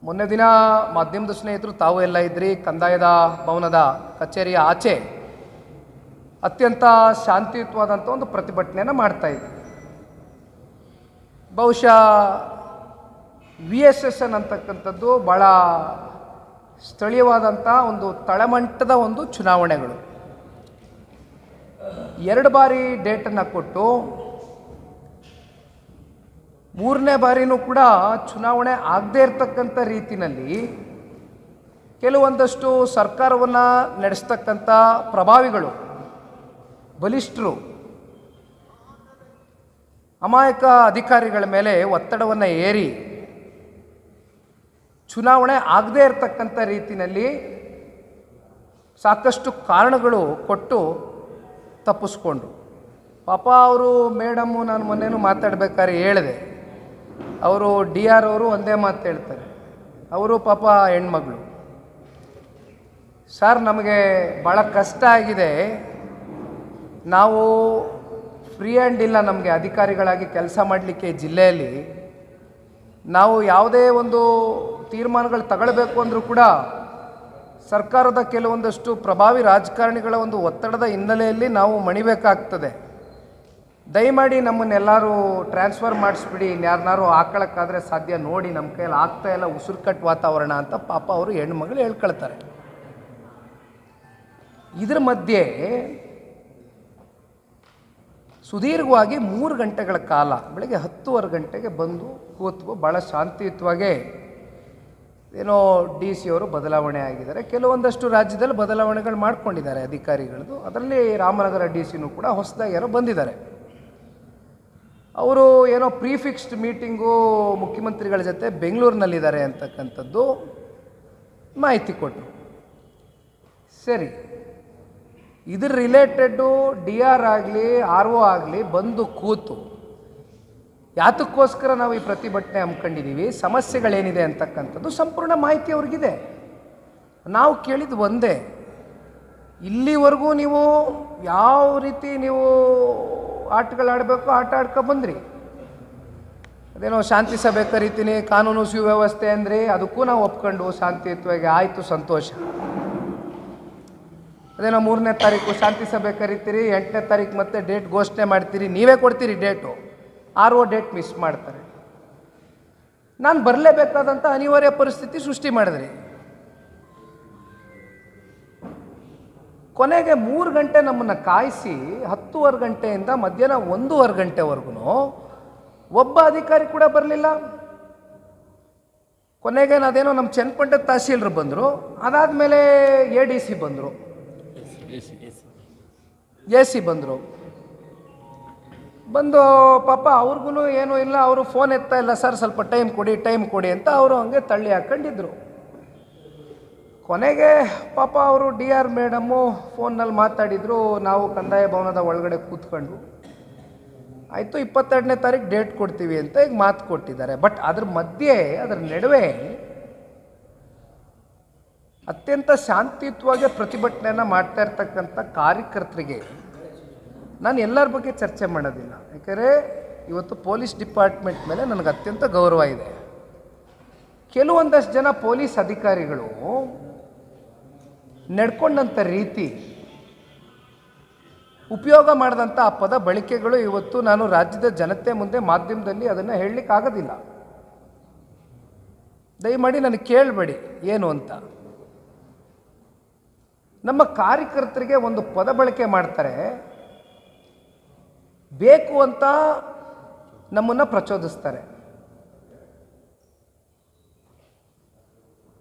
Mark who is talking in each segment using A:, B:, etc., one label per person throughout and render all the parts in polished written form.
A: ಮೊನ್ನೆ ದಿನ ಮಾಧ್ಯಮದ ಸ್ನೇಹಿತರು ತಾವು ಎಲ್ಲ ಇದ್ರಿ ಕಂದಾಯದ ಭವನದ ಕಚೇರಿಯ ಆಚೆ ಅತ್ಯಂತ ಶಾಂತಿಯುತವಾದಂಥ ಒಂದು ಪ್ರತಿಭಟನೆಯನ್ನು ಮಾಡ್ತಾ ಇದ್ವಿ. ಬಹುಶಃ VSSN ಅಂತಕ್ಕಂಥದ್ದು ಭಾಳ ಸ್ಥಳೀಯವಾದಂಥ ಒಂದು ತಳಮಟ್ಟದ ಒಂದು ಚುನಾವಣೆಗಳು. 2 ಬಾರಿ ಡೇಟನ್ನು ಕೊಟ್ಟು 3ನೇ ಬಾರಿನೂ ಕೂಡ ಚುನಾವಣೆ ಆಗದೇ ಇರತಕ್ಕಂಥ ರೀತಿಯಲ್ಲಿ ಕೆಲವೊಂದಷ್ಟು ಸರ್ಕಾರವನ್ನು ನಡೆಸ್ತಕ್ಕಂಥ ಪ್ರಭಾವಿಗಳು, ಬಲಿಷ್ಠರು, ಅಮಾಯಕ ಅಧಿಕಾರಿಗಳ ಮೇಲೆ ಒತ್ತಡವನ್ನು ಏರಿ ಚುನಾವಣೆ ಆಗದೇ ಇರತಕ್ಕಂಥ ರೀತಿಯಲ್ಲಿ ಸಾಕಷ್ಟು ಕಾರಣಗಳು ಕೊಟ್ಟು ತಪ್ಪಿಸ್ಕೊಂಡ್ರು. ಪಾಪ ಅವರು ಮೇಡಮ್ಮು, ನಾನು ಮೊನ್ನೆನೂ ಮಾತಾಡ್ಬೇಕಾದ್ರೆ ಹೇಳಿದೆ, ಅವರು DR ಅವರು ಒಂದೇ ಮಾತು ಹೇಳ್ತಾರೆ, ಅವರು ಪಾಪ ಹೆಣ್ಮಗಳು, ಸರ್ ನಮಗೆ ಭಾಳ ಕಷ್ಟ ಆಗಿದೆ, ನಾವು ಫ್ರೀ ಹ್ಯಾಂಡ್ ಇಲ್ಲ, ನಮಗೆ ಅಧಿಕಾರಿಗಳಾಗಿ ಕೆಲಸ ಮಾಡಲಿಕ್ಕೆ ಜಿಲ್ಲೆಯಲ್ಲಿ ನಾವು ಯಾವುದೇ ಒಂದು ತೀರ್ಮಾನಗಳು ತಗೊಳ್ಬೇಕು ಅಂದರೂ ಕೂಡ ಸರ್ಕಾರದ ಕೆಲವೊಂದಷ್ಟು ಪ್ರಭಾವಿ ರಾಜಕಾರಣಿಗಳ ಒಂದು ಒತ್ತಡದ ಹಿನ್ನೆಲೆಯಲ್ಲಿ ನಾವು ಮಣಿಬೇಕಾಗ್ತದೆ. ದಯಮಾಡಿ ನಮ್ಮನ್ನೆಲ್ಲರೂ ಟ್ರಾನ್ಸ್ಫರ್ ಮಾಡಿಸ್ಬಿಡಿ, ಇನ್ಯಾರನ್ನಾರು ಹಾಕೊಳ್ಳೋಕ್ಕಾದರೆ ಸಾಧ್ಯ ನೋಡಿ, ನಮ್ಮ ಕೈಯಲ್ಲಿ ಆಗ್ತಾಯಿಲ್ಲ, ಉಸಿರುಕಟ್ಟು ವಾತಾವರಣ ಅಂತ ಪಾಪ ಅವರು ಹೆಣ್ಮಗಳು ಹೇಳ್ಕೊಳ್ತಾರೆ. ಇದರ ಮಧ್ಯೆ ಸುದೀರ್ಘವಾಗಿ 3 ಗಂಟೆಗಳ ಕಾಲ ಬೆಳಗ್ಗೆ 10:15 ಗಂಟೆಗೆ ಬಂದು ಕೂತ್ವು. ಭಾಳ ಶಾಂತಿಯುತವಾಗಿ ಏನೋ DC ಅವರು ಬದಲಾವಣೆ ಆಗಿದ್ದಾರೆ, ಕೆಲವೊಂದಷ್ಟು ರಾಜ್ಯದಲ್ಲಿ ಬದಲಾವಣೆಗಳು ಮಾಡ್ಕೊಂಡಿದ್ದಾರೆ ಅಧಿಕಾರಿಗಳದ್ದು. ಅದರಲ್ಲಿ ರಾಮನಗರ DCನೂ ಕೂಡ ಹೊಸದಾಗಿ ಯಾರೋ ಬಂದಿದ್ದಾರೆ. ಅವರು ಏನೋ ಪ್ರೀಫಿಕ್ಸ್ಡ್ ಮೀಟಿಂಗು ಮುಖ್ಯಮಂತ್ರಿಗಳ ಜೊತೆ ಬೆಂಗಳೂರಿನಲ್ಲಿದ್ದಾರೆ ಅಂತಕ್ಕಂಥದ್ದು ಮಾಹಿತಿ ಕೊಟ್ಟರು. ಸರಿ, ಇದ್ರ ರಿಲೇಟೆಡ್ಡು DR ಆಗಲಿ RO ಆಗಲಿ ಬಂದು ಕೂತು ಯಾತಕ್ಕೋಸ್ಕರ ನಾವು ಈ ಪ್ರತಿಭಟನೆ ಹಮ್ಮಿಕೊಂಡಿದ್ದೀವಿ, ಸಮಸ್ಯೆಗಳೇನಿದೆ ಅಂತಕ್ಕಂಥದ್ದು ಸಂಪೂರ್ಣ ಮಾಹಿತಿ ಅವ್ರಿಗಿದೆ. ನಾವು ಕೇಳಿದ್ದು ಒಂದೇ, ಇಲ್ಲಿವರೆಗೂ ನೀವು ಯಾವ ರೀತಿ ನೀವು ಆಟಗಳಾಡಬೇಕು ಆಟ ಆಡ್ಕೊಬಂದ್ರಿ. ಅದೇನೋ ಶಾಂತಿ ಸಭೆ ಕರಿತೀನಿ, ಕಾನೂನು ಸುವ್ಯವಸ್ಥೆ ಅಂದರೆ ಅದಕ್ಕೂ ನಾವು ಒಪ್ಕೊಂಡು ಶಾಂತಿಯುತವಾಗಿ ಆಯಿತು, ಸಂತೋಷ. ಅದೇನೋ 3ನೇ ತಾರೀಕು ಶಾಂತಿ ಸಭೆ ಕರಿತೀರಿ, 8ನೇ ತಾರೀಕು ಮತ್ತೆ ಡೇಟ್ ಘೋಷಣೆ ಮಾಡ್ತೀರಿ, ನೀವೇ ಕೊಡ್ತೀರಿ ಡೇಟು, RO ಡೇಟ್ ಮಿಸ್ ಮಾಡ್ತಾರೆ. ನಾನು ಬರಲೇಬೇಕಾದಂಥ ಅನಿವಾರ್ಯ ಪರಿಸ್ಥಿತಿ ಸೃಷ್ಟಿ ಮಾಡಿದ್ರಿ. ಕೊನೆಗೆ 3 ಗಂಟೆ ನಮ್ಮನ್ನು ಕಾಯಿಸಿ 10:15 ಗಂಟೆಯಿಂದ ಮಧ್ಯಾಹ್ನ 1:15 ಗಂಟೆವರೆಗೂ ಒಬ್ಬ ಅಧಿಕಾರಿ ಕೂಡ ಬರಲಿಲ್ಲ. ಕೊನೆಗೆ ಅದೇನೋ ನಮ್ಮ ಚನ್ನಪಟ್ಟಣದ ತಹಸೀಲ್ರು ಬಂದರು, ಅದಾದಮೇಲೆ ADC ಬಂದರು, AC ಬಂದರು. ಬಂದು ಪಾಪ ಅವ್ರಿಗೂ ಏನೂ ಇಲ್ಲ, ಅವರು ಫೋನ್ ಎತ್ತಾ ಇಲ್ಲ, ಸರ್ ಸ್ವಲ್ಪ ಟೈಮ್ ಕೊಡಿ ಅಂತ ಅವರು ಹಂಗೆ ತಳ್ಳಿ ಹಾಕ್ಕೊಂಡಿದ್ರು. ಕೊನೆಗೆ ಪಾಪ ಅವರು DR ಮೇಡಮ್ಮು ಫೋನ್ನಲ್ಲಿ ಮಾತಾಡಿದರು, ನಾವು ಕಂದಾಯ ಭವನದ ಒಳಗಡೆ ಕೂತ್ಕೊಂಡು ಆಯಿತು 22ನೇ ತಾರೀಕು ಡೇಟ್ ಕೊಡ್ತೀವಿ ಅಂತ ಈಗ ಮಾತು ಕೊಟ್ಟಿದ್ದಾರೆ. ಬಟ್ ಅದ್ರ ಮಧ್ಯೆ, ಅದರ ನಡುವೆ ಅತ್ಯಂತ ಶಾಂತಿಯುತವಾಗಿ ಪ್ರತಿಭಟನೆಯನ್ನು ಮಾಡ್ತಾ ಇರ್ತಕ್ಕಂಥ ಕಾರ್ಯಕರ್ತರಿಗೆ ನಾನು ಎಲ್ಲರ ಬಗ್ಗೆ ಚರ್ಚೆ ಮಾಡೋದಿಲ್ಲ, ಯಾಕೆಂದರೆ ಇವತ್ತು ಪೊಲೀಸ್ ಡಿಪಾರ್ಟ್ಮೆಂಟ್ ಮೇಲೆ ನನಗೆ ಅತ್ಯಂತ ಗೌರವ ಇದೆ. ಕೆಲವೊಂದಷ್ಟು ಜನ ಪೊಲೀಸ್ ಅಧಿಕಾರಿಗಳು ನಡ್ಕೊಂಡಂಥ ರೀತಿ, ಉಪಯೋಗ ಮಾಡಿದಂಥ ಆ ಪದ ಬಳಕೆಗಳು ಇವತ್ತು ನಾನು ರಾಜ್ಯದ ಜನತೆ ಮುಂದೆ ಮಾಧ್ಯಮದಲ್ಲಿ ಅದನ್ನು ಹೇಳಲಿಕ್ಕಾಗೋದಿಲ್ಲ. ದಯಮಾಡಿ ನನಗೆ ಕೇಳಬೇಡಿ ಏನು ಅಂತ. ನಮ್ಮ ಕಾರ್ಯಕರ್ತರಿಗೆ ಒಂದು ಪದ ಬಳಕೆ ಮಾಡ್ತಾರೆ, ಬೇಕು ಅಂತ ನಮ್ಮನ್ನು ಪ್ರಚೋದಿಸ್ತಾರೆ.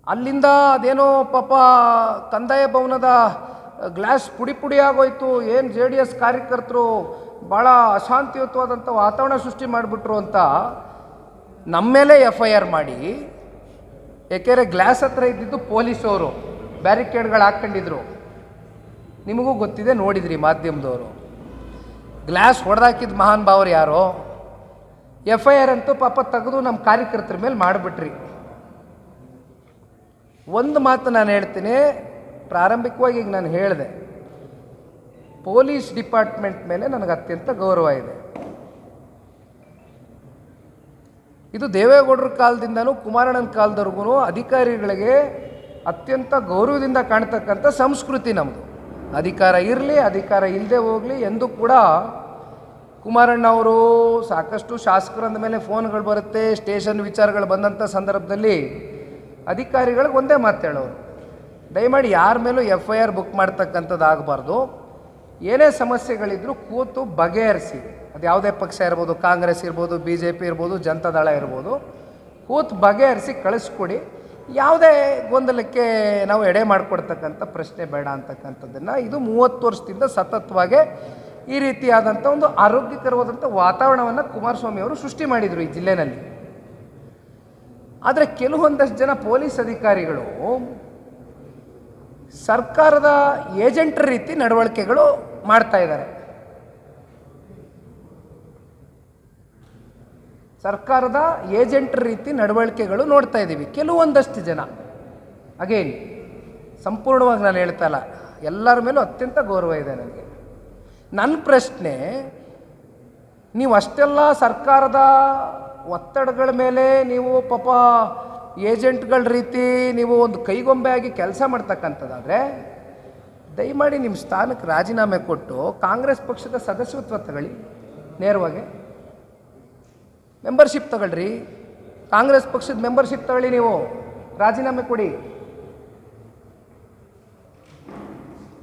A: ಅಲ್ಲಿಂದ ಅದೇನೋ ಪಾಪ ಕಂದಾಯ ಭವನದ ಗ್ಲಾಸ್ ಪುಡಿ ಆಗೋಯ್ತು, ಏನು JDS ಕಾರ್ಯಕರ್ತರು ಭಾಳ ಅಶಾಂತಿಯುತವಾದಂಥ ವಾತಾವರಣ ಸೃಷ್ಟಿ ಮಾಡಿಬಿಟ್ರು ಅಂತ ನಮ್ಮ ಮೇಲೆ FIR ಮಾಡಿ, ಏಕೆಂದರೆ ಗ್ಲಾಸ್ ಹತ್ರ ಇದ್ದಿದ್ದು ಪೊಲೀಸವರು ಬ್ಯಾರಿಕೇಡ್ಗಳು ಹಾಕ್ಕೊಂಡಿದ್ರು, ನಿಮಗೂ ಗೊತ್ತಿದೆ, ನೋಡಿದ್ರಿ ಮಾಧ್ಯಮದವರು. ಗ್ಲಾಸ್ ಹೊಡೆದಾಕಿದ ಮಹಾನ್ ಭಾವರು ಯಾರೋ, FIR ಅಂತೂ ಪಾಪ ತೆಗೆದು ನಮ್ಮ ಕಾರ್ಯಕರ್ತರ ಮೇಲೆ ಮಾಡಿಬಿಟ್ರಿ. ಒಂದು ಮಾತು ನಾನು ಹೇಳ್ತೀನಿ, ಪ್ರಾರಂಭಿಕವಾಗಿ ಈಗ ನಾನು ಹೇಳಿದೆ, ಪೊಲೀಸ್ ಡಿಪಾರ್ಟ್ಮೆಂಟ್ ಮೇಲೆ ನನಗೆ ಅತ್ಯಂತ ಗೌರವ ಇದೆ. ಇದು ದೇವೇಗೌಡರ ಕಾಲದಿಂದನೂ ಕುಮಾರಣ್ಣನ ಕಾಲದವರೆಗೂ ಅಧಿಕಾರಿಗಳಿಗೆ ಅತ್ಯಂತ ಗೌರವದಿಂದ ಕಾಣ್ತಕ್ಕಂಥ ಸಂಸ್ಕೃತಿ ನಮ್ಮದು. ಅಧಿಕಾರ ಇರಲಿ, ಅಧಿಕಾರ ಇಲ್ಲದೆ ಹೋಗಲಿ, ಎಂದೂ ಕೂಡ ಕುಮಾರಣ್ಣ ಅವರು ಸಾಕಷ್ಟು ಶಾಸಕರಂದ ಮೇಲೆ ಫೋನ್ಗಳು ಬರುತ್ತೆ, ಸ್ಟೇಷನ್ ವಿಚಾರಗಳು ಬಂದಂಥ ಸಂದರ್ಭದಲ್ಲಿ ಅಧಿಕಾರಿಗಳಿಗೆ ಒಂದೇ ಮಾತು ಹೇಳೋರು, ದಯಮಾಡಿ ಯಾರ ಮೇಲೂ FIR ಬುಕ್ ಮಾಡ್ತಕ್ಕಂಥದ್ದು ಆಗಬಾರ್ದು. ಏನೇ ಸಮಸ್ಯೆಗಳಿದ್ರೂ ಕೂತು ಬಗೆಹರಿಸಿ, ಅದು ಯಾವುದೇ ಪಕ್ಷ ಇರ್ಬೋದು, ಕಾಂಗ್ರೆಸ್ ಇರ್ಬೋದು, BJP ಇರ್ಬೋದು, ಜನತಾದಳ ಇರ್ಬೋದು, ಕೂತು ಬಗೆಹರಿಸಿ ಕಳಿಸ್ಕೊಡಿ. ಯಾವುದೇ ಗೊಂದಲಕ್ಕೆ ನಾವು ಎಡೆ ಮಾಡಿಕೊಡ್ತಕ್ಕಂಥ ಪ್ರಶ್ನೆ ಬೇಡ ಅಂತಕ್ಕಂಥದ್ದನ್ನು ಇದು 30 ವರ್ಷದಿಂದ ಸತತವಾಗಿ ಈ ರೀತಿಯಾದಂಥ ಒಂದು ಆರೋಗ್ಯಕರವಾದಂಥ ವಾತಾವರಣವನ್ನು ಕುಮಾರಸ್ವಾಮಿ ಅವರು ಸೃಷ್ಟಿ ಮಾಡಿದರು ಈ ಜಿಲ್ಲೆಯಲ್ಲಿ. ಆದರೆ ಕೆಲವೊಂದಷ್ಟು ಜನ ಪೊಲೀಸ್ ಅಧಿಕಾರಿಗಳು ಸರ್ಕಾರದ ಏಜೆಂಟರ ರೀತಿ ನಡವಳಿಕೆಗಳು ಮಾಡ್ತಾ ಇದ್ದಾರೆ. ಸರ್ಕಾರದ ಏಜೆಂಟರ ರೀತಿ ನಡವಳಿಕೆಗಳು ನೋಡ್ತಾ ಇದ್ದೀವಿ ಕೆಲವೊಂದಷ್ಟು ಜನ. ಅಗೇನ್ ಸಂಪೂರ್ಣವಾಗಿ ನಾನು ಹೇಳ್ತಾ ಇಲ್ಲ, ಎಲ್ಲರ ಮೇಲೂ ಅತ್ಯಂತ ಗೌರವ ಇದೆ ನನಗೆ. ನನ್ನ ಪ್ರಶ್ನೆ, ನೀವು ಅಷ್ಟೆಲ್ಲ ಸರ್ಕಾರದ ಒತ್ತಡಗಳ ಮೇಲೆ ನೀವು ಪಾಪ ಏಜೆಂಟ್ಗಳ ರೀತಿ ನೀವು ಒಂದು ಕೈಗೊಂಬೆ ಆಗಿ ಕೆಲಸ ಮಾಡ್ತಕ್ಕಂಥದ್ದಾದರೆ ದಯಮಾಡಿ ನಿಮ್ಮ ಸ್ಥಾನಕ್ಕೆ ರಾಜೀನಾಮೆ ಕೊಟ್ಟು ಕಾಂಗ್ರೆಸ್ ಪಕ್ಷದ ಸದಸ್ಯತ್ವ ತಗೊಳ್ಳಿ, ನೇರವಾಗಿ ಮೆಂಬರ್ಶಿಪ್ ತಗೊಳ್ರಿ, ಕಾಂಗ್ರೆಸ್ ಪಕ್ಷದ ಮೆಂಬರ್ಶಿಪ್ ತಗೊಳ್ಳಿ, ನೀವು ರಾಜೀನಾಮೆ ಕೊಡಿ.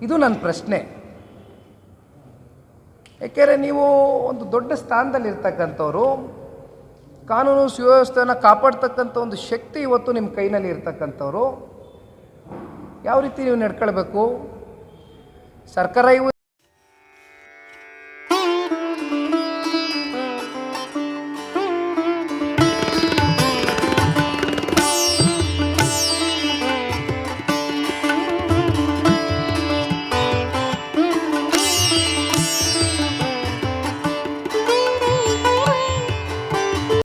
A: ಇದು ನನ್ನ ಪ್ರಶ್ನೆ. ಏಕೆಂದರೆ ನೀವು ಒಂದು ದೊಡ್ಡ ಸ್ಥಾನದಲ್ಲಿ ಇರ್ತಕ್ಕಂಥವ್ರು, ಕಾನೂನು ಸುವ್ಯವಸ್ಥೆಯನ್ನು ಕಾಪಾಡ್ತಕ್ಕಂಥ ಒಂದು ಶಕ್ತಿ ಇವತ್ತು ನಿಮ್ಮ ಕೈನಲ್ಲಿ ಇರ್ತಕ್ಕಂಥವ್ರು, ಯಾವ ರೀತಿ ನೀವು ನಡ್ಕೊಳ್ಬೇಕು? ಸರ್ಕಾರ